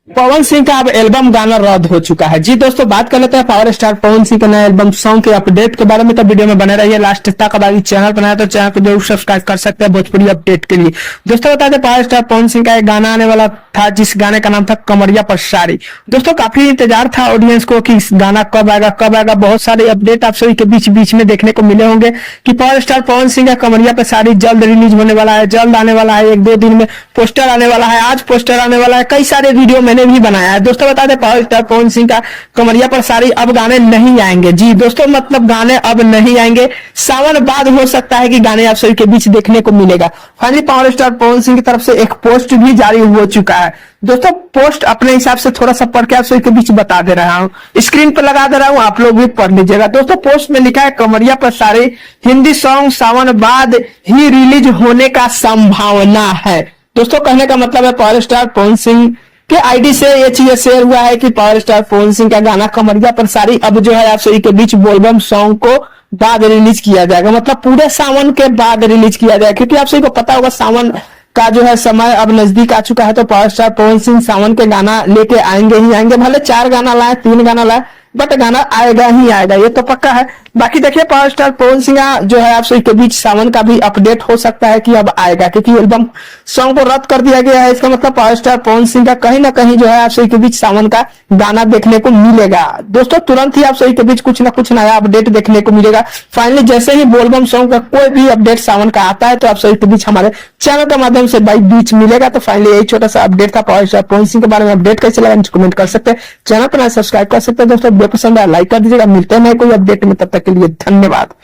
पवन सिंह का अब एल्बम गाना रद्द हो चुका है। जी दोस्तों, बात कर लेते हैं पावर स्टार पवन सिंह के नए एल्बम सॉन्ग के अपडेट के बारे में। तो वीडियो में बने रहिए लास्ट तक। अब चैनल बनाया तो चैनल को जरूर सब्सक्राइब कर सकते हैं भोजपुरी अपडेट के लिए। दोस्तों बता दें, पावर स्टार पवन सिंह का एक गाना आने वाला था जिस गाने का नाम था कमरिया पर साड़ी। दोस्तों काफी इंतजार था ऑडियंस को कि इस गाना कब आएगा कब आएगा। बहुत सारे अपडेट आप सभी के बीच बीच में देखने को मिले होंगे कि पावर स्टार पवन सिंह का कमरिया पर साड़ी जल्द रिलीज होने वाला है, जल्द आने वाला है। 1-2 दिन में पोस्टर आने वाला है, आज पोस्टर आने वाला है। कई सारे वीडियो मैंने भी बनाया है। दोस्तों बता दें, पावर स्टार पवन सिंह का कमरिया पर साड़ी अब गाने नहीं आएंगे। जी दोस्तों, मतलब गाने अब नहीं आएंगे, सावन बाद हो सकता है कि गाने आप सभी के बीच देखने को मिलेगा। Finally power star Pawan Singh की तरफ से एक पोस्ट भी जारी हो चुका है। दोस्तों पोस्ट अपने हिसाब से थोड़ा सा पढ़ के आप सभी के बीच बता दे रहा हूं, स्क्रीन पर लगा दे रहा हूं, आप लोग भी पढ़ लीजिएगा। दोस्तों पोस्ट में लिखा है कमरिया पर साड़ी हिंदी सॉन्ग सावन बाद ही रिलीज होने का संभावना है। दोस्तों कहने का मतलब है पावर स्टार पवन सिंह के आईडी से ये चीज शेयर हुआ है कि पावर स्टार पवन सिंह का गाना कमरिया पर साड़ी अब जो है आप सभी के बीच बोलबम सॉन्ग को बाद रिलीज किया जाएगा। मतलब पूरे सावन के बाद रिलीज किया जाएगा, क्योंकि आप सभी को पता होगा सावन का जो है समय अब नजदीक आ चुका है। तो पावर स्टार पवन सिंह सावन के गाना लेके आएंगे ही आएंगे। भले 4 गाना लाए 3 गाना लाए, बट गाना आएगा ही आएगा, ये तो पक्का है। बाकी देखिए पावर स्टार पवन सिंह जो है आप सभी के बीच सावन का भी अपडेट हो सकता है कि अब आएगा, क्योंकि एल्बम सॉन्ग को रद्द कर दिया गया है। इसका मतलब पावर स्टार पवन सिंह का कहीं ना कहीं जो है आप सभी के बीच सावन का गाना देखने को मिलेगा। दोस्तों तुरंत ही आप सभी के बीच कुछ ना कुछ नया अपडेट देखने को मिलेगा। फाइनली जैसे ही बोलबम सॉन्ग का कोई भी अपडेट सावन का आता है तो आप सभी के बीच हमारे चैनल के माध्यम से बाई बीच मिलेगा। तो फाइनली यही छोटा सा अपडेट था पावर स्टार पवन सिंह के बारे में। अपडेट कैसे लगा कमेंट कर सकते हैं, चैनल पर सब्सक्राइब कर सकते हैं। दोस्तों वीडियो पसंद आया लाइक कर दीजिएगा। मिलते हैं कोई अपडेट में, तब तक के लिए धन्यवाद।